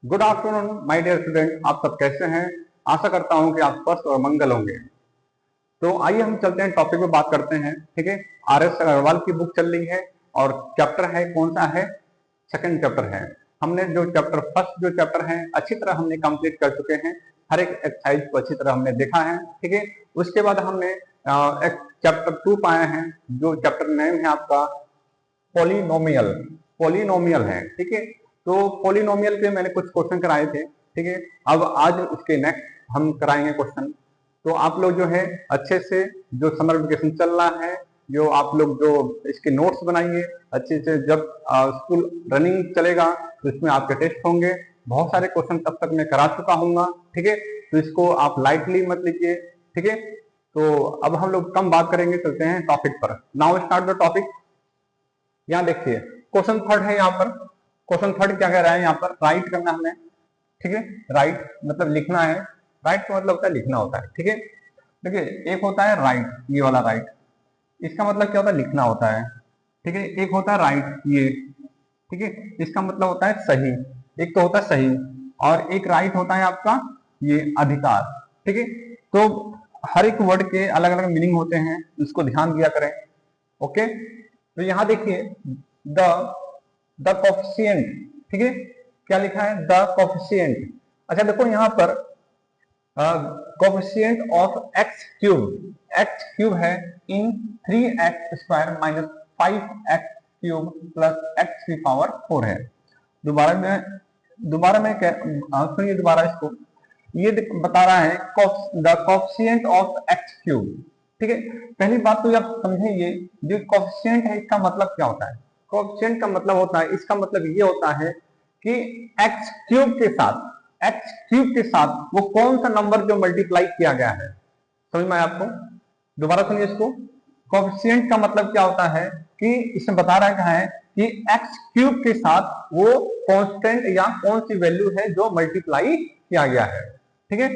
Good afternoon my dear student, आप सब कैसे हैं। आशा करता हूं कि आप स्वस्थ और मंगल होंगे। तो आइए हम चलते हैं, टॉपिक पे बात करते हैं। ठीक है, आर.एस. अग्रवाल की बुक चल रही है और चैप्टर है, कौन सा है? सेकंड चैप्टर है। हमने जो चैप्टर फर्स्ट जो चैप्टर है अच्छी तरह हमने कंप्लीट कर चुके हैं। हर एक एक्सरसाइज को अच्छी तरह हमने देखा है। ठीक है, उसके बाद हमने एक चैप्टर 2 पाए हैं, जो चैप्टर नेम है आपका पॉलिनोमियल। पॉलिनोमियल है, ठीक है। तो पॉलिनोमियल के मैंने कुछ क्वेश्चन कराए थे, ठीक है। अब आज उसके नेक्स्ट हम कराएंगे क्वेश्चन। तो आप लोग जो है अच्छे से, जो समर वेकेशन चल रहा है, जो आप लोग जो इसके नोट्स बनाइए अच्छे से। जब स्कूल रनिंग चलेगा तो इसमें आपके टेस्ट होंगे। बहुत सारे क्वेश्चन तब तक मैं करा चुका हूँ, ठीक है। तो इसको आप लाइटली मत लीजिए, ठीक है। तो अब हम लोग कम बात करेंगे, चलते हैं टॉपिक पर। Now start the topic. यहाँ देखिए क्वेश्चन थर्ड है। यहाँ पर क्वेश्चन थर्ड क्या कह रहा है? यहाँ पर राइट करना हमें, ठीक है। राइट मतलब लिखना है। राइट का मतलब होता है लिखना होता है, ठीक है। देखिए एक होता है राइट, ये वाला राइट, इसका मतलब क्या होता है? लिखना होता है, ठीक है। एक होता है राइट ये, ठीक है, इसका मतलब होता है सही। एक तो होता है सही, और एक राइट होता है आपका ये अधिकार, ठीक है। तो हर एक वर्ड के अलग अलग मीनिंग होते हैं, इसको ध्यान दिया करें। ओके, तो यहां देखिए द द कोफिशिएंट, ठीक है। क्या लिखा है? The coefficient. अच्छा देखो यहाँ पर coefficient of x cube, x cube है इन 3x² minus 5x cube plus x की पावर 4 है। दोबारा में सुनिए दोबारा इसको। ये बता रहा है the coefficient of x cube, ठीक है। पहली बात तो आप समझेंगे, जो कोफिशिएंट है इसका मतलब क्या होता है? कोफिशिएंट का मतलब होता है, इसका मतलब ये होता है कि एक्स क्यूब के साथ, एक्स क्यूब के साथ वो कौन सा नंबर जो मल्टीप्लाई किया गया है। समझ में आया आपको? दोबारा सुनिए इसको। कोफिशिएंट का मतलब क्या होता है कि इसमें बता रहा है कि एक्स क्यूब के साथ वो कांस्टेंट या कौन सी वैल्यू है जो मल्टीप्लाई किया गया है, ठीक है।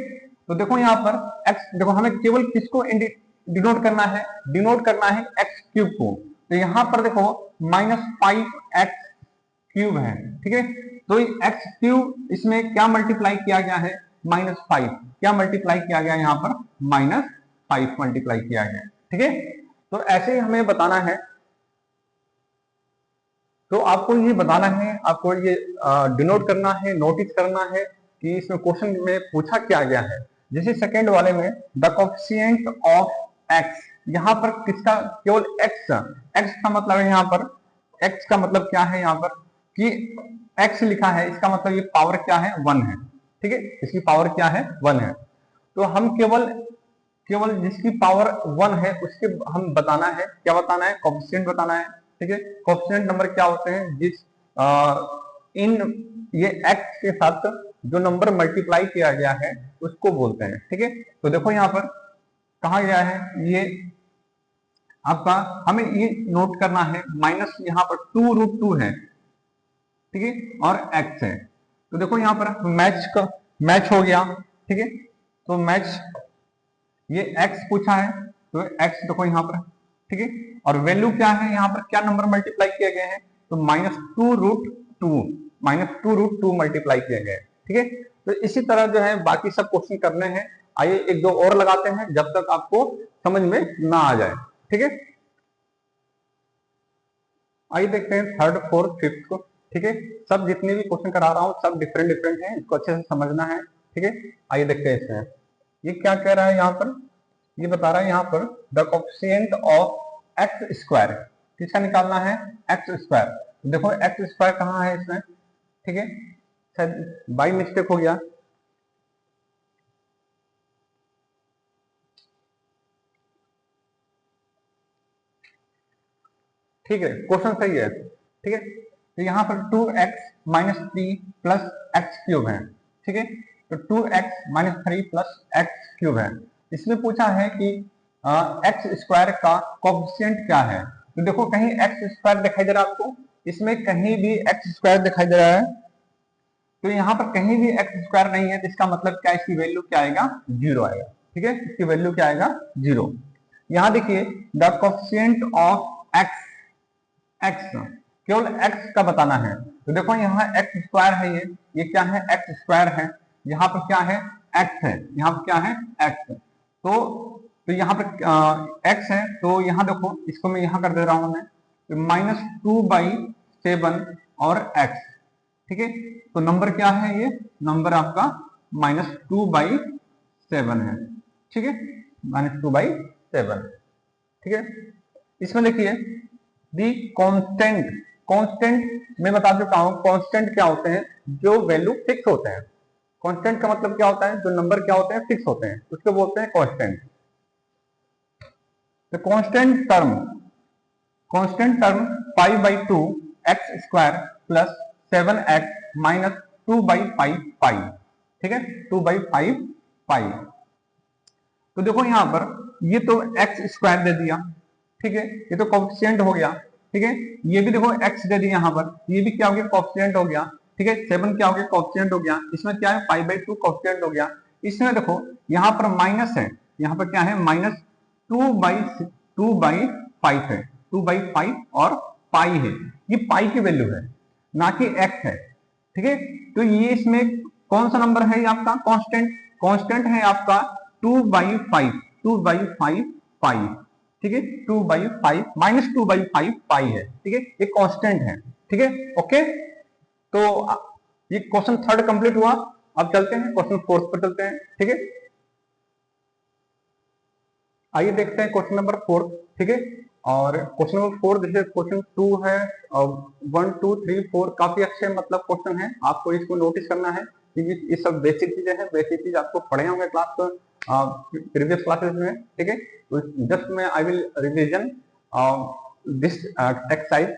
तो देखो यहाँ पर एक्स, देखो हमें केवल किसको डिनोट करना है? डिनोट करना है एक्स क्यूब को। तो यहाँ पर देखो -5x क्यूब है, ठीक है। तो एक्स क्यूब इसमें क्या मल्टीप्लाई किया गया है? -5। क्या मल्टीप्लाई किया गया यहाँ पर? -5 मल्टीप्लाई किया गया, ठीक है। तो ऐसे ही हमें बताना है। तो आपको ये बताना है, आपको ये डिनोट करना है, नोटिस करना है कि इसमें क्वेश्चन में पूछा क्या गया है। जैसे सेकंड वाले में द कोफिशिएंट ऑफ एक्स, यहाँ पर किसका? केवल एक्स। एक्स का मतलब है यहाँ पर, एक्स का मतलब क्या है यहाँ पर कि एक्स लिखा है, इसका मतलब ये पावर क्या है? 1 है, ठीक है। इसकी पावर क्या है? 1 है। तो हम केवल केवल जिसकी पावर 1 है उसके हम बताना है, क्या बताना है? कोफिशिएंट बताना है, ठीक है। कोफिशिएंट नंबर क्या होते हैं? जिस इन ये एक्स के साथ जो नंबर मल्टीप्लाई किया गया है उसको बोलते हैं, ठीक है। तो देखो यहाँ पर कहा गया है, ये आपका हमें ये नोट करना है, माइनस यहाँ पर 2√2 है, ठीक है, और एक्स है। तो देखो यहाँ पर मैच हो गया, ठीक है। तो मैच, ये x पूछा है तो x देखो यहाँ पर, ठीक है। और वैल्यू क्या है? यहाँ पर क्या नंबर मल्टीप्लाई किए गए हैं? तो -2√2 मल्टीप्लाई किए गए, ठीक है। तो इसी तरह जो है बाकी सब क्वेश्चन करने हैं। आइए एक दो और लगाते हैं जब तक आपको समझ में ना आ जाए, ठीक है। आइए देखते हैं थर्ड फोर्थ फिफ्थ को, ठीक है। सब जितने भी क्वेश्चन करा रहा हूँ सब डिफरेंट डिफरेंट हैं, इसको अच्छे से समझना है, ठीक है। आइए देखते हैं इसमें ये क्या कह रहा है। यहाँ पर ये बता रहा है यहाँ पर the coefficient of x square, किसका निकालना है? X square. देखो एक्स स्क्वायर कहाँ है इसमें, ठीक है। शायद बाई मिस्टेक हो गया, ठीक है, क्वेश्चन सही है, ठीक है। तो यहाँ पर 2x minus 3 plus x cube है, ठीक है। तो 2x minus 3 plus x cube है। इसमें पूछा है कि एक्स स्क्वायर का कोफिशिएंट क्या है। तो देखो कहीं एक्स स्क्वायर दिखाई दे रहा है आपको? इसमें कहीं भी एक्स स्क्वायर दिखाई दे रहा है? तो यहाँ पर कहीं भी एक्स स्क्वायर नहीं है, तो इसका मतलब क्या? इसकी वैल्यू क्या आएगा? 0 आएगा, ठीक है। इसकी वैल्यू क्या आएगा? 0। यहाँ देखिए the coefficient of x, x केवल एक्स का बताना है। तो देखो यहाँ एक्स स्क्वायर है, ये क्या है, एक्स स्क्वायर है, यहाँ पर क्या है, एक्स है, यहाँ पर क्या है, एक्स है। तो यहाँ पर एक्स है, तो यहाँ देखो इसको मैं यहाँ कर दे रहा हूँ मैं, तो -2/7 और एक्स, ठीक है। तो नंबर क्या है, ये नंबर आपका -2/7 है, ठीक है, -2/7, ठीक है। इसमें देखिए दी कांस्टेंट, कांस्टेंट मैं बता चुका हूं, कांस्टेंट क्या होते हैं, जो वैल्यू फिक्स होते हैं। कांस्टेंट का मतलब क्या होता है, जो नंबर क्या होते हैं, फिक्स होते हैं, उसको बोलते हैं कांस्टेंट। तो constant term 5/2 x square plus 7x minus 2/5 पाई, ठीक है, 2/5 पाई। तो देखो यहां पर ये तो एक्स स्क्वायर दे दिया, ठीक है, ये तो कोएफिशिएंट हो गया, ठीक है। ये भी देखो एक्स दे दिया यहाँ पर, ये भी क्या हो गया, कोएफिशिएंट हो गया, ठीक है। 7 क्या हो गया, कोएफिशिएंट हो गया, इसमें क्या है 5/2 कोएफिशिएंट हो गया। इसमें देखो यहाँ पर माइनस है, यहाँ पर क्या है, -2/5 है, 2/5 और पाई है, ये पाई की वैल्यू है, ना कि एक्स है, ठीक है। तो ये इसमें कौन सा नंबर है, ये आपका कांस्टेंट, कांस्टेंट है आपका 2/5 पाई, ठीक है, 2/5 -2/5 पाई है, ठीक है, ये कांस्टेंट है, ठीक है, ओके। तो ये क्वेश्चन 3 कंप्लीट हुआ। अब चलते हैं क्वेश्चन 4 पर चलते हैं, ठीक है। आइए देखते हैं क्वेश्चन नंबर 4, ठीक है। और क्वेश्चन नंबर 4 जैसे क्वेश्चन 2 है, और 1 2 3 4 काफी अच्छे मतलब क्वेश्चन है, आपको इसको नोटिस करना है, क्योंकि ये सब बेसिक चीजें हैं, बेसिक चीज आपको पढ़े होंगे क्लास प्रीवियस क्लासेस में, ठीक है। तो जस्ट मैं I will revision this exercise.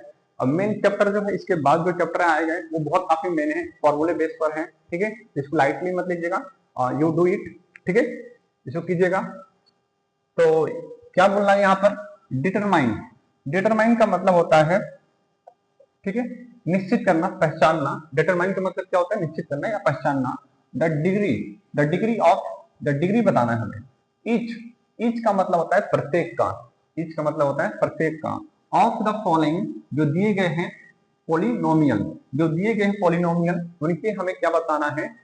Main chapter जो है, इसके बाद जो चैप्टर आएगा वो बहुत काफी मेन है, फॉर्मूले बेस पर है, ठीक है। इसको लाइटली मत लीजिएगा, यू डू इट, ठीक है, इसको कीजिएगा। तो क्या बोलना है यहाँ पर, डिटरमाइन, डिटरमाइन का मतलब होता है, ठीक है, निश्चित करना, पहचानना। डिटरमाइन का मतलब क्या होता है, निश्चित करना या पहचानना। The degree of, the degree बताना है हमें। ईच का मतलब होता है प्रत्येक का, ईच का मतलब होता है प्रत्येक का। ऑफ द फॉलोइंग, जो दिए गए हैं पोलिनोमियल, जो दिए गए हैं पोलिनोमियल, उनके हमें क्या बताना है,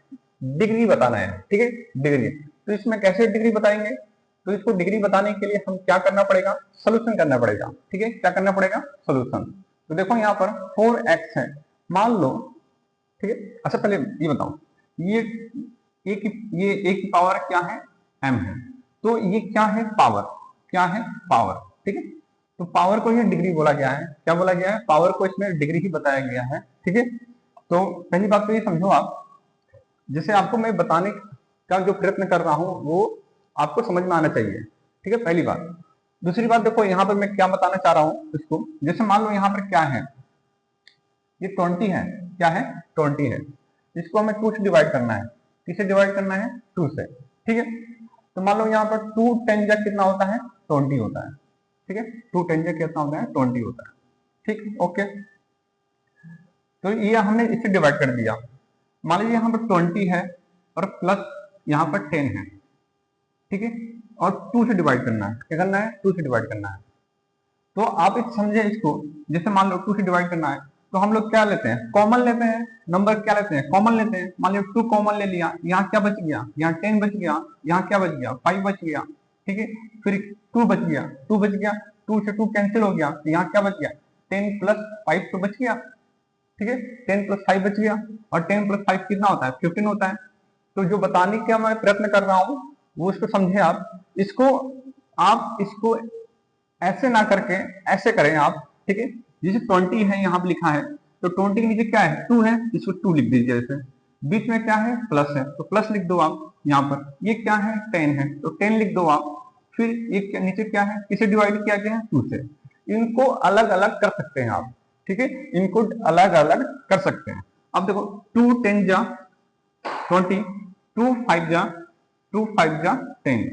डिग्री बताना है, ठीक है, डिग्री। तो इसमें कैसे डिग्री बताएंगे, तो इसको डिग्री बताने के लिए हम क्या करना पड़ेगा, सोल्यूशन करना पड़ेगा, ठीक है, क्या करना पड़ेगा, सोल्यूशन। तो देखो यहाँ पर 4x है, मान लो, ठीक है। अच्छा पहले ये बताओ, ये a की पावर क्या है, m है, तो ये क्या है, पावर, क्या है, पावर, ठीक है। तो पावर को ये डिग्री बोला गया है, क्या बोला गया है, पावर को इसमें डिग्री ही बताया गया है, ठीक है। तो पहली बात तो ये समझो आप, जैसे आपको मैं बताने का जो प्रयत्न कर रहा हूं वो आपको समझ में आना चाहिए, ठीक है, पहली बात। दूसरी बात देखो यहाँ पर मैं क्या बताना चाह रहा हूँ इसको, जैसे मान लो यहाँ पर क्या है, ये 20 है, क्या है, 20 है, इसको हमें 2 से डिवाइड करना है, किसे डिवाइड करना है, 2 से, ठीक है। तो मान लो यहाँ पर 2 10 जा कितना होता है, 20 होता है, ठीक है, 2 10 जा कितना होता है, 20 होता है, ठीक, ओके। तो ये हमने इसे डिवाइड कर दिया। मान लीजिए यहाँ पर 20 है और प्लस यहाँ पर 10 है, ठीक है, और 2 से डिवाइड करना है, क्या करना है, 2 से डिवाइड करना है। तो आप इस समझे इसको, जैसे मान लो 2 से डिवाइड करना है, तो हम लोग क्या लेते हैं, कॉमन लेते हैं, नंबर क्या लेते हैं, कॉमन लेते हैं। मान लो 2 कॉमन ले लिया, यहाँ क्या बच गया, यहाँ 10 बच गया, यहाँ क्या बच गया, 5 बच गया, ठीक है, फिर 2 बच गया, 2 बच गया, 2 से 2 कैंसिल हो गया, यहाँ क्या बच गया, 10 प्लस 5 तो बच गया, ठीक है, 10 प्लस 5 बच गया, और 10 प्लस 5 कितना होता है, 15 होता है। तो जो बताने का मैं प्रयत्न कर रहा हूँ वो इसको समझे आप, इसको ऐसे ना करके ऐसे करें आप, ठीक है। जैसे 20 है यहाँ पे लिखा है, तो 20 के नीचे क्या है, 2 है, इसको 2 लिख दीजिए, जैसे बीच में क्या है, प्लस है, तो प्लस लिख दो आप यहाँ पर। ये क्या है, 10 है, तो 10 लिख दो आप। फिर ये नीचे क्या है, किसे डिवाइड किया गया है, 2 से। इनको अलग अलग कर सकते हैं आप, ठीक है, इनको अलग अलग कर सकते हैं। अब देखो 2 10 जा 20, 2 5 जा 10,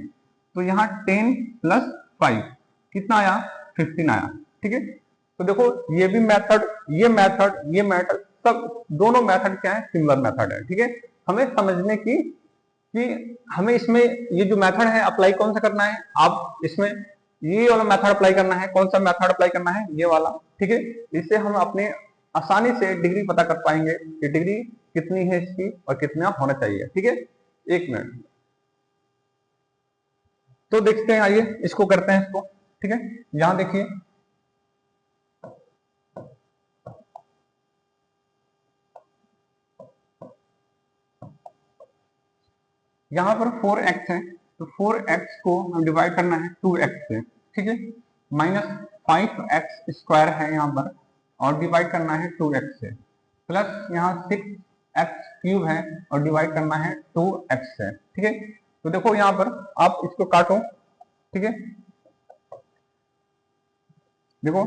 तो यहाँ 10 प्लस 5 कितना आया, 15 आया, ठीक है। तो देखो ये भी मेथड, ये मेथड सब दोनों मेथड क्या है, सिमिलर मेथड है, ठीक है। हमें समझने की कि हमें इसमें ये जो मेथड है अप्लाई कौन सा करना है, आप इसमें ये वाला मेथड अप्लाई करना है, कौन सा मेथड अप्लाई करना है, ये वाला, ठीक है। इससे हम अपने आसानी से डिग्री पता कर पाएंगे कि डिग्री कितनी है इसकी और कितना होना चाहिए। ठीक है, 1 मिनट। तो देखते हैं, आइए इसको करते हैं इसको। ठीक है, यहां देखिए यहां पर 4x है, तो 4x को हम डिवाइड करना है 2x से। ठीक है, -5x² है यहाँ पर और डिवाइड करना है 2x से, प्लस यहाँ 6x³ है और डिवाइड करना है 2x से। ठीक है, तो देखो यहाँ पर आप इसको काटो। ठीक है, देखो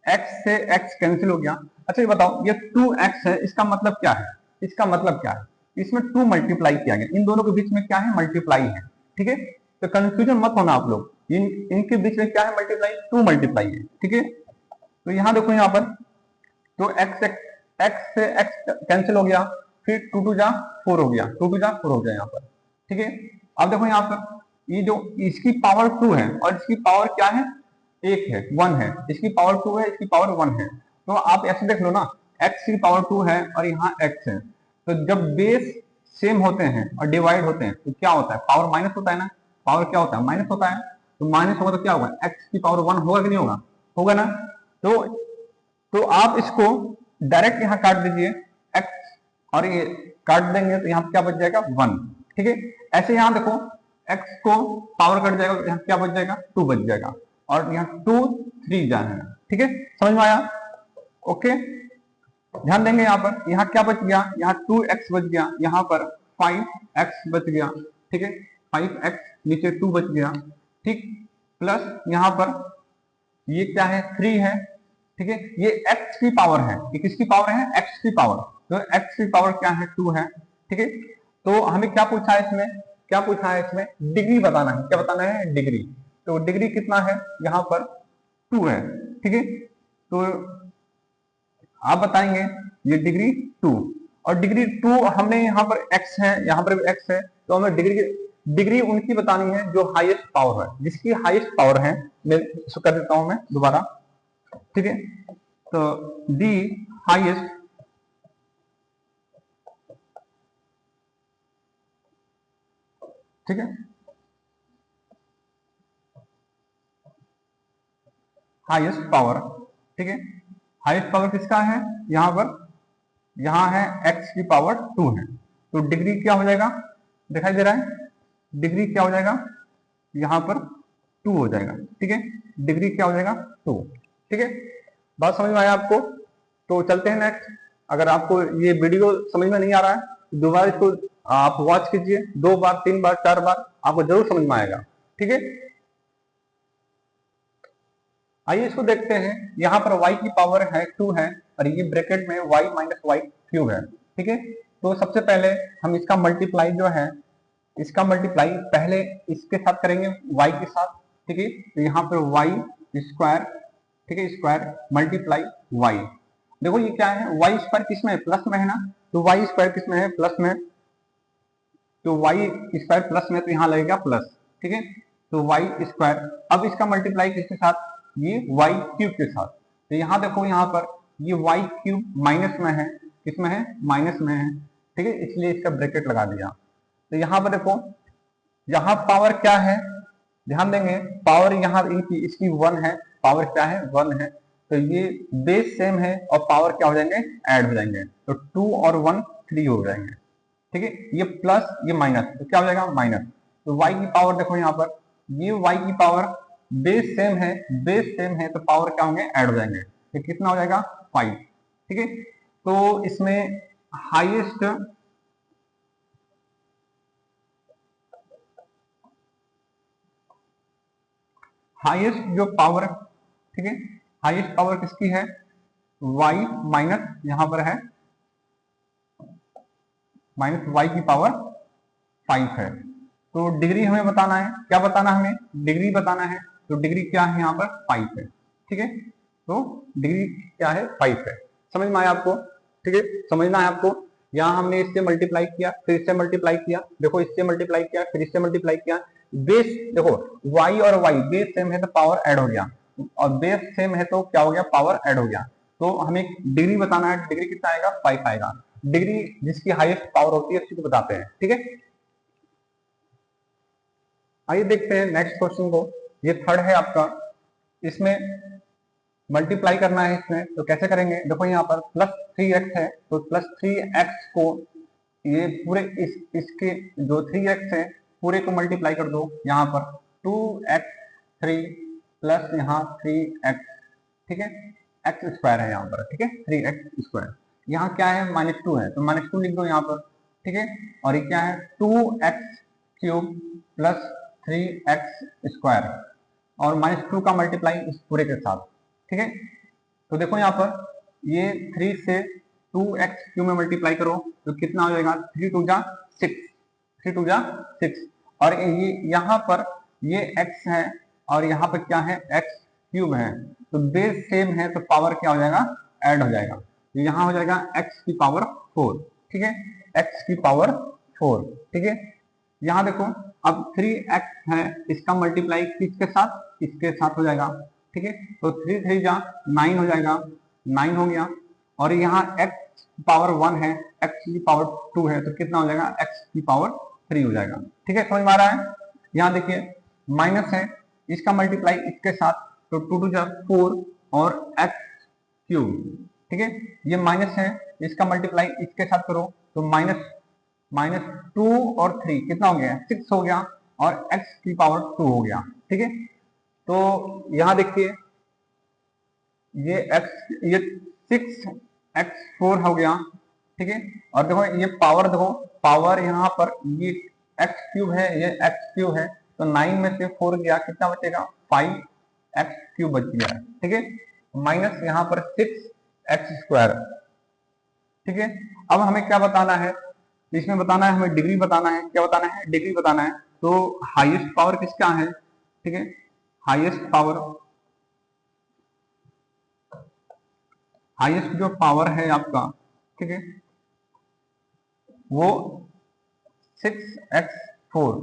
x से x कैंसिल हो गया। अच्छा ये बताओ, ये 2x है, इसका मतलब क्या है? इसका मतलब क्या है? इसमें 2 मल्टीप्लाई किया गया, इन दोनों के बीच में क्या है? मल्टीप्लाई है। ठीक है, तो कंफ्यूजन मत होना आप लोग, इनके बीच में क्या है? मल्टीप्लाई, 2 मल्टीप्लाई है। ठीक है, तो यहाँ देखो यहाँ पर तो x से x कैंसिल हो गया, फिर 2 2 जा 4 हो गया, 2 2 जा 4 हो गया यहाँ पर। ठीक है, अब देखो यहाँ पर ये जो इसकी पावर 2 है और इसकी पावर क्या है? 1 है, 1 है। इसकी पावर 2 है, इसकी पावर 1 है। तो आप ऐसे देख लो ना, x की पावर 2 है और यहाँ x है, तो जब बेस सेम होते हैं और डिवाइड होते हैं तो क्या होता है? पावर माइनस होता है ना। पावर क्या होता है? माइनस होता है। तो माइनस होगा तो क्या होगा? x की पावर 1 होगा कि नहीं होगा? होगा ना। तो आप इसको डायरेक्ट यहाँ काट दीजिए, x और ये काट देंगे तो यहाँ क्या बच जाएगा? 1। ठीक है, ऐसे यहाँ देखो x को पावर कट जाएगा, यहाँ क्या बच जाएगा? 2 बच जाएगा और यहाँ 2 3 जाना। ठीक है, समझ में आया? ओके, ध्यान देंगे यहाँ पर, यहाँ क्या बच गया? यहाँ 2x बच गया, यहाँ पर 5x बच गया। ठीक है, 5x नीचे 2 बच गया। ठीक, प्लस यहाँ पर ये क्या है? 3 है। ठीक है, ये x की पावर है, ये किसकी पावर है? x की पावर। तो x की पावर क्या है? 2 है। ठीक है, तो हमें क्या पूछा है इसमें? क्या पूछा है इसमें? डिग्री बताना है। क्या बताना है? डिग्री। तो डिग्री कितना है? यहाँ पर 2 है। ठीक है, तो आप बताएंगे ये डिग्री 2 और डिग्री 2 हमने यहाँ पर x है, यहाँ पर भी x है, तो हमें डिग्री उनकी बतानी है जो हाईएस्ट पावर है, जिसकी हाईएस्ट पावर है। मैं इसको कर देता हूं मैं दोबारा। ठीक है, तो डी हाईएस्ट ठीक है, हाईएस्ट पावर। ठीक है, हाईएस्ट पावर किसका है? यहाँ पर यहाँ है x की पावर 2 है, तो डिग्री क्या हो जाएगा? दिखाई दे रहा है? डिग्री क्या हो जाएगा? यहाँ पर 2 हो जाएगा। ठीक है, डिग्री क्या हो जाएगा? 2। ठीक है, बात समझ में आया आपको? तो चलते हैं नेक्स्ट। अगर आपको ये वीडियो समझ में नहीं आ रहा है तो दोबारा इसको आप वॉच कीजिए, 2 बार 3 बार 4 बार, आपको जरूर समझ में आएगा। ठीक है, आइए इसको देखते हैं। यहाँ पर y की पावर है 2 है और ये ब्रैकेट में y माइनस वाई क्यूब है। ठीक है, तो सबसे पहले हम इसका मल्टीप्लाई जो है, इसका मल्टीप्लाई पहले इसके साथ करेंगे, y के साथ। ठीक है, तो यहाँ पर y स्क्वायर, ठीक है, स्क्वायर मल्टीप्लाई y। देखो ये क्या है? y स्क्वायर किस में है? प्लस में है ना, तो y स्क्वायर किस में है? प्लस में। तो y स्क्वायर प्लस में, तो यहाँ लगेगा प्लस। ठीक है, तो y स्क्वायर। अब इसका मल्टीप्लाई किसके साथ? ये y क्यूब के साथ। तो यहाँ देखो, यहाँ पर ये y क्यूब माइनस में है, किसमें है? माइनस में है। ठीक है, इसलिए इसका ब्रैकेट लगा दिया। तो यहाँ पर देखो, यहाँ पावर क्या है? ध्यान देंगे, पावर यहाँ इनकी इसकी 1 है, पावर क्या है? 1 है। तो ये बेस सेम है और पावर क्या हो जाएंगे? ऐड हो जाएंगे। तो 2 और 1 3 हो जाएंगे। ठीक है, ये प्लस ये माइनस, तो क्या हो जाएगा? माइनस। तो y की पावर देखो यहाँ पर, ये y की पावर बेस सेम है, बेस सेम है तो पावर क्या होंगे? ऐड हो जाएंगे। तो कितना हो जाएगा? 5। ठीक है, तो इसमें हाईएस्ट जो पावर, ठीक है, हाईएस्ट पावर किसकी है? y माइनस, यहां पर है माइनस y की पावर 5 है। तो डिग्री हमें बताना है। क्या बताना है हमें? डिग्री बताना है। तो डिग्री क्या है? यहाँ पर 5 है। ठीक है, तो डिग्री क्या है? 5 है। समझ में आया आपको? ठीक है, समझना है आपको। यहाँ हमने इससे मल्टीप्लाई किया, फिर इससे मल्टीप्लाई किया, देखो इससे मल्टीप्लाई किया, फिर इससे मल्टीप्लाई किया। बेस देखो, y और y बेस सेम है तो पावर ऐड हो गया, और बेस सेम है तो क्या हो गया? पावर ऐड हो गया। तो हमें डिग्री बताना है, डिग्री कितना आएगा 5 आएगा। डिग्री जिसकी हाईएस्ट पावर होती है उसको बताते हैं, ठीक है। आइए देखते हैं नेक्स्ट क्वेश्चन को। ये थर्ड है आपका, इसमें मल्टीप्लाई करना है इसमें, तो कैसे करेंगे? देखो यहाँ पर प्लस 3x है, तो प्लस 3x को ये पूरे इसके जो 3x है पूरे को मल्टीप्लाई कर दो। यहाँ पर 2x3 प्लस यहाँ 3x, ठीक है, x स्क्वायर है यहाँ पर, ठीक है, 3x स्क्वायर। यहाँ क्या है -2 है, तो -2 लिख दो यहाँ पर, ठीक है। और ये क्या है 2x³ प्लस 3x स्क्वायर, और -2 का मल्टीप्लाई इस पूरे के साथ, ठीक है। तो देखो यहाँ पर ये 3 से 2x³ में मल्टीप्लाई करो तो कितना हो जाएगा 3 2 जा 6, 3 2 जा 6। और ये यहाँ पर ये x है और यहाँ पर क्या है x³ है, तो बेस सेम है तो पावर क्या हो जाएगा ऐड हो जाएगा। तो यहाँ हो जाएगा x की पावर 4, ठीक है, x की पावर 4, ठीक है। यहाँ देखो अब 3x है, इसका मल्टीप्लाई किसके साथ, इसके साथ हो जाएगा, ठीक है। तो 3 3 जा 9 हो जाएगा, 9 हो गया। और यहाँ x पावर 1 है, x की पावर 2 है, तो कितना हो जाएगा x की पावर 3 हो जाएगा, ठीक है। समझ में आ रहा है? यहाँ देखिए माइनस है, इसका मल्टीप्लाई इसके साथ, तो 2 2 जा 4 और x³, ठीक है। ये माइनस है, इसका मल्टीप्लाई इसके साथ करो तो -2 और 3 कितना हो गया 6 हो गया, और x की पावर 2 हो गया, ठीक है। तो यहां देखिए ये 6x4 हो गया, ठीक है। और देखो ये पावर, देखो पावर यहाँ पर ये x³ है, ये x³ है, तो 9 में से 4 गया, कितना बचेगा 5x³ बच गया, ठीक है। माइनस यहाँ पर 6x², ठीक है। अब हमें क्या बताना है इसमें, बताना है हमें डिग्री बताना है। क्या बताना है? डिग्री बताना है। तो हाईएस्ट पावर किसका है, ठीक है, हाईएस्ट जो पावर है आपका, ठीक है, वो 6x4,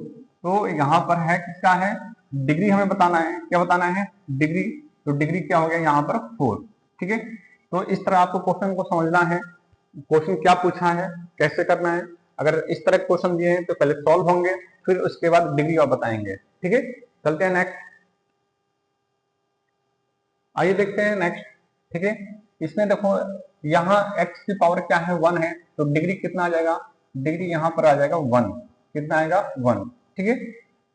तो यहाँ पर है किसका है, डिग्री हमें बताना है। क्या बताना है? डिग्री। तो डिग्री क्या हो गया यहाँ पर 4, ठीक है। तो इस तरह आपको क्वेश्चन को समझना है, क्वेश्चन क्या पूछा है, कैसे करना है। अगर इस तरह क्वेश्चन दिए हैं तो पहले सॉल्व होंगे, फिर उसके बाद डिग्री आप बताएंगे, ठीक है। चलते हैं नेक्स्ट, आइए देखते हैं नेक्स्ट, ठीक है। इसमें देखो यहाँ x की पावर क्या है 1 है, तो डिग्री कितना आ जाएगा, डिग्री यहाँ पर आ जाएगा 1, कितना आएगा 1, ठीक है।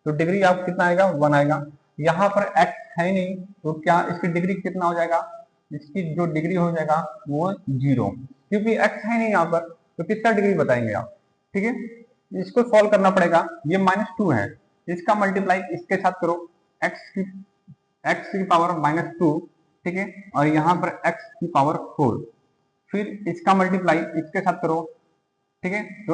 तो डिग्री आप कितना आएगा 1 आएगा। यहाँ पर x है नहीं, तो क्या इसकी डिग्री कितना हो जाएगा, इसकी जो डिग्री हो जाएगा वो 0, क्योंकि x है नहीं यहाँ पर, तो कितना डिग्री बताएंगे आप, ठीक है। इसको सॉल्व करना पड़ेगा। ये -2 है, इसका मल्टीप्लाई इसके साथ करो, x की पावर -2, ठीक है। और यहाँ पर x की पावर 4, फिर इसका मल्टीप्लाई इसके साथ करो, ठीक है। तो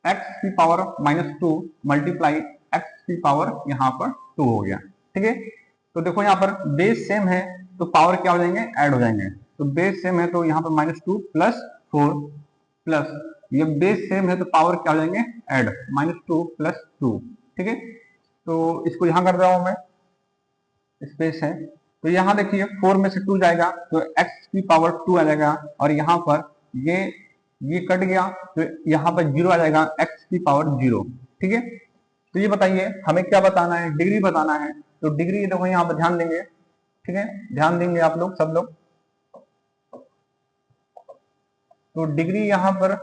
x की पावर -2 मल्टीप्लाई x की पावर यहाँ पर 2 हो गया, ठीक है। तो देखो यहाँ पर बेस सेम है तो पावर क्या हो जाएंगे ऐड हो जाएंगे। तो बेस सेम है तो यहाँ पर -2 प्लस 4 प्लस ये बेस सेम है तो पावर क्या हो जाएंगे ऐड, -2 प्लस 2, ठीक है। तो इसको यहाँ कर रहा हूं मैं, स्पेस है, तो यहाँ देखिए 4 में से 2 जाएगा तो x की पावर 2 आ जाएगा, और यहाँ पर ये कट गया तो यहाँ पर 0 आ जाएगा, x की पावर 0, ठीक है। तो ये बताइए हमें क्या बताना है, डिग्री बताना है। तो डिग्री देखो यहाँ पर ध्यान देंगे, ठीक है, ध्यान देंगे आप लोग सब लोग। तो डिग्री यहाँ पर,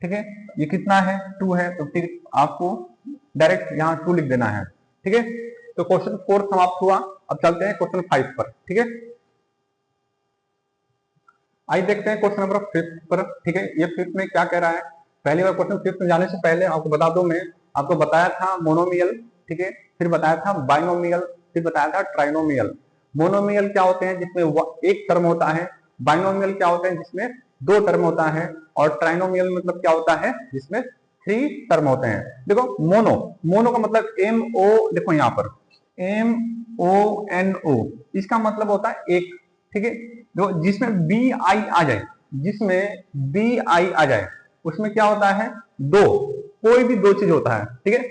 ठीक है, ये कितना है 2 है, तो फिर आपको डायरेक्ट यहाँ 2 लिख देना है, ठीक है। तो क्वेश्चन 4 समाप्त हुआ। अब चलते हैं क्वेश्चन 5 पर, ठीक है। आइए देखते हैं क्वेश्चन नंबर 5 पर, ठीक है। ये 5 में क्या कह रहा है, पहली बार क्वेश्चन 5 में जाने से पहले आपको बता दूं, मैं आपको बताया था मोनोमियल, ठीक है, फिर बताया था बाइनोमियल, फिर बताया था ट्राइनोमियल। मोनोमियल क्या होते हैं जिसमें एक टर्म होता है, बाइनोमियल क्या होते हैं जिसमें 2 टर्म होता है, और ट्राइनोमियल मतलब क्या होता है जिसमें 3 टर्म होते हैं। देखो मोनो का मतलब MO, देखो यहाँ पर MONO, इसका मतलब होता है एक, ठीक है। जो जिसमें BI आ जाए, जिसमें BI आ जाए उसमें क्या होता है 2, कोई भी 2 चीज होता है, ठीक है।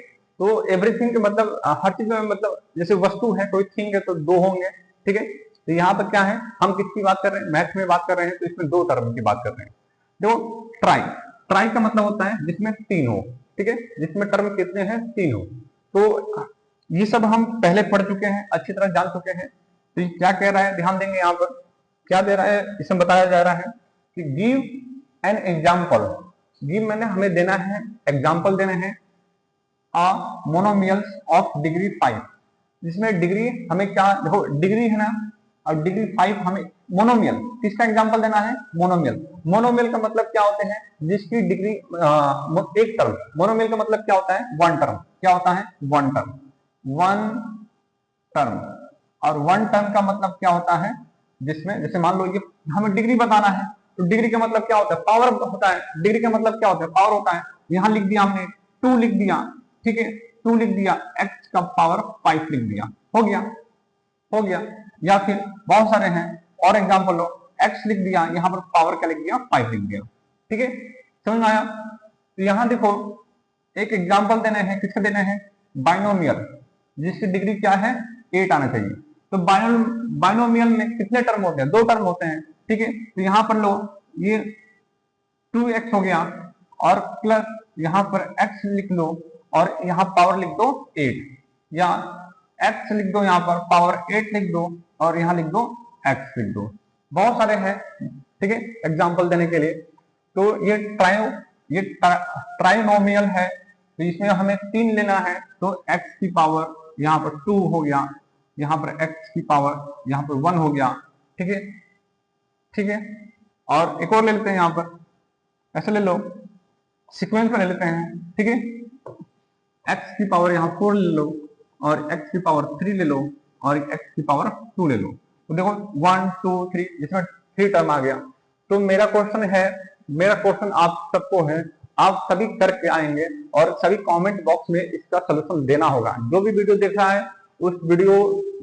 तो एवरीथिंग के मतलब हर चीज में, मतलब जैसे वस्तु है कोई थिंग है तो 2 होंगे, ठीक है। तो यहाँ पर क्या है, हम किसकी बात कर रहे हैं, मैथ में बात कर रहे हैं, तो इसमें दो टर्म की बात कर रहे हैं। देखो ट्राई, ट्राई का मतलब होता है जिसमें तीन हो, ठीक है, जिसमें टर्म कितने हैं, तीन हो। तो ये सब हम पहले पढ़ चुके हैं, अच्छी तरह जान चुके हैं। तो ये क्या कह रहा है, ध्यान देंगे यहाँ पर क्या दे रहा है, इसमें बताया जा रहा है कि गिव एन एग्जाम्पल। गिव मैंने हमें देना है, एग्जाम्पल देना है मोनोमियल्स ऑफ डिग्री 5, जिसमें डिग्री हमें क्या, देखो डिग्री है ना, और डिग्री 5 हमें मोनोमियल, किसका एग्जांपल देना है, मोनोमियल। मोनोमियल का मतलब क्या होते हैं, जिसकी डिग्री एक टर्म। मोनोमियल का मतलब क्या होता है, वन टर्म। क्या होता है, वन टर्म, वन टर्म। और वन टर्म का मतलब क्या होता है, जिसमें जैसे मान लो ये हमें डिग्री बताना है, तो डिग्री का मतलब क्या होता है, पावर होता है। डिग्री का मतलब क्या होता है, पावर होता है। यहां लिख दिया हमने 2 लिख दिया, ठीक है, 2 लिख दिया, x का पावर 5 लिख दिया, हो गया, हो गया। या फिर बहुत सारे हैं और एग्जांपल लो, x लिख दिया, यहां पर पावर क्या लिख दिया, 5 लिख दिया, ठीक है, समझ में आया। तो यहां देखो एक एग्जांपल देने हैं, किसके देने हैं, बाइनोमियल, जिसकी डिग्री क्या है, 8 आना चाहिए। तो बाइनोमियल में कितने टर्म होते हैं, दो टर्म होते हैं, ठीक है। तो यहां पर लो ये 2x हो गया और प्लस यहां पर x लिख लो और यहां पावर लिख दो 8, या x लिख दो, यहां पर पावर 8 लिख दो और यहां लिख दो x लिख दो। बहुत सारे हैं, ठीक है, एग्जांपल देने के लिए। तो ये ट्राइनोमियल है, तो इसमें हमें 3 लेना है। तो x की पावर यहां पर 2 हो गया, यहां पर x की पावर यहां पर 1 हो गया, ठीक है, ठीक है। और एक और ले लेते हैं, यहां पर ऐसे ले लो, सीक्वेंस में ले लेते हैं, ठीक है। x की पावर यहाँ 4 ले लो और x की पावर 3 ले लो और x की पावर 2 ले लो। तो देखो 1 2 3, जिसमें 3 टर्म आ गया। तो मेरा क्वेश्चन आप सबको है, आप सभी करके आएंगे और सभी कमेंट बॉक्स में इसका सोल्यूशन देना होगा। जो भी वीडियो देख रहा है उस वीडियो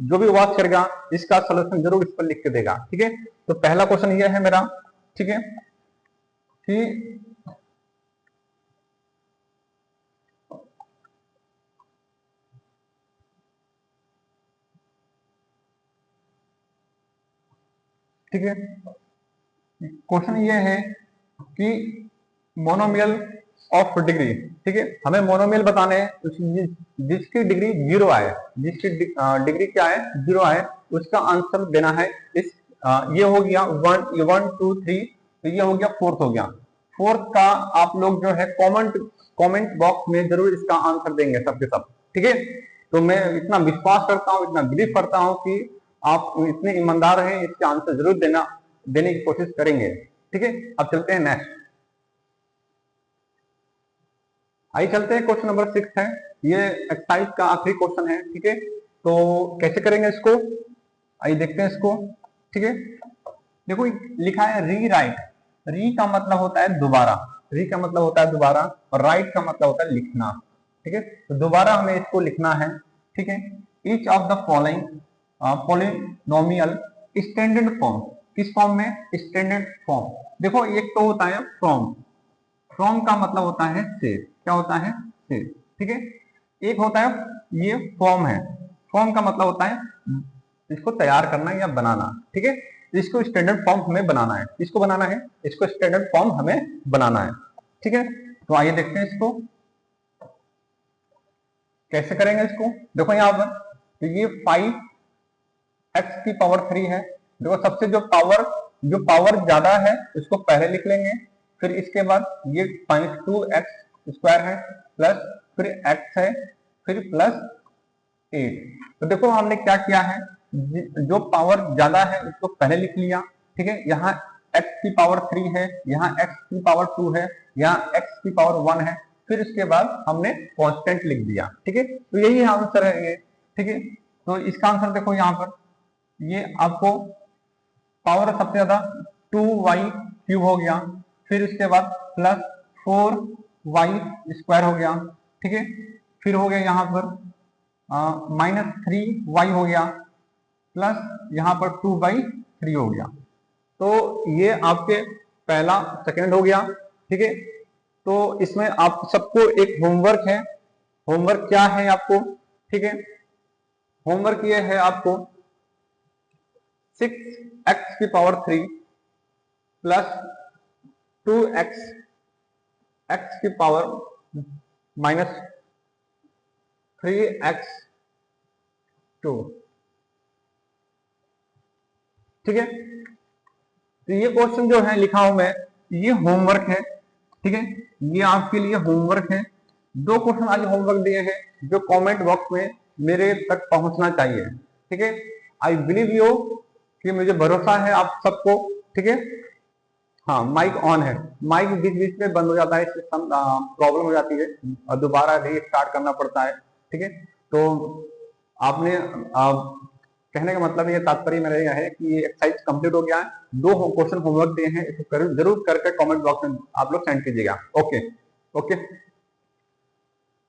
जो भी वॉच करेगा इसका सोल्यूशन जरूर इस पर लिख के देगा, ठीक है। तो पहला क्वेश्चन ये है मेरा, ठीक है, कि ठीक है, क्वेश्चन ये है कि मोनोमियल ऑफ डिग्री, ठीक है, हमें मोनोमियल बताने हैं जिसकी डिग्री 0 आए, जिसकी डिग्री क्या है, 0 आए, उसका आंसर देना है। इस ये हो गया 1 2 3, तो ये हो गया फोर्थ हो गया। फोर्थ का आप लोग जो है कमेंट बॉक्स में जरूर इसका आंसर देंगे सबके सब, ठीक है। तो मैं इतना विश्वास करता हूँ, इतना बिलीव करता हूँ कि आप इतने ईमानदार हैं, इसके आंसर जरूर देने की कोशिश करेंगे, ठीक है। अब चलते हैं नेक्स्ट, आइए चलते हैं, क्वेश्चन नंबर 6 है, ये एक्सरसाइज का आखिरी क्वेश्चन है, ठीक है। तो कैसे करेंगे इसको, आइए देखते हैं इसको, ठीक है। देखो लिखा है री राइट, री का मतलब होता है दोबारा, री का मतलब होता है दोबारा, और राइट का मतलब होता है लिखना, ठीक है। तो दोबारा हमें इसको लिखना है, ठीक है। Each of the following polynomial standard form, किस फॉर्म में, स्टैंडर्ड फॉर्म। देखो एक तो होता है फ्रॉम, फ्रॉम का मतलब होता है से, क्या होता है, से, ठीक है। एक होता है ये फॉर्म है, फॉर्म का मतलब होता है इसको तैयार करना या बनाना, ठीक है। इसको स्टैंडर्ड फॉर्म हमें बनाना है, इसको बनाना है, इसको स्टैंडर्ड फॉर्म हमें बनाना है, ठीक है। तो आइए देखते हैं इसको कैसे करेंगे इसको। देखो यहाँ पर तो ये 5x की पावर 3 है। देखो सबसे जो पावर ज्यादा है उसको पहले लिख लेंगे, फिर इसके बाद ये 2x स्क्वायर है, प्लस फिर x है, फिर प्लस 8। तो देखो हमने क्या किया है, जो पावर ज्यादा है उसको पहले लिख लिया, ठीक है। यहाँ x की पावर 3 है, यहाँ x की पावर 2 है, यहाँ x की पावर 1 है, फिर उसके बाद हमने कांस्टेंट लिख दिया, ठीक है। तो यही आंसर है ये, ठीक है। तो इसका आंसर देखो यहाँ पर, ये आपको पावर सबसे ज्यादा 2y क्यूब हो गया, फिर उसके बाद प्लस 4y स्क्वायर हो गया, ठीक है। फिर हो गया यहाँ पर -3y हो गया, प्लस यहाँ पर 2/3 हो गया। तो ये आपके पहला सेकेंड हो गया, ठीक है। तो इसमें आप सबको एक होमवर्क है, होमवर्क क्या है आपको, ठीक है, होमवर्क ये है आपको 6x³ plus 2x minus 3x2। ठीक है, तो ये क्वेश्चन जो है लिखा हूं मैं, ये होमवर्क है। ठीक है, ये आपके लिए होमवर्क है। 2 क्वेश्चन आज होमवर्क दिए हैं जो कमेंट बॉक्स में मेरे तक पहुंचना चाहिए। ठीक है, आई बिलीव यू कि मुझे भरोसा है आप सबको। ठीक है, हाँ माइक ऑन है, माइक बीच बीच में बंद हो जाता है, सिस्टम प्रॉब्लम हो जाती है और दोबारा रीस्टार्ट करना पड़ता है। ठीक है, तो आपने कहने का मतलब ये तात्पर्य मेरा यह है कि ये एक्सरसाइज कंप्लीट हो गया है। 2 क्वेश्चन होमवर्क दिए हैं, इसको जरूर करके कमेंट बॉक्स में आप लोग सेंड कीजिएगा। Okay okay.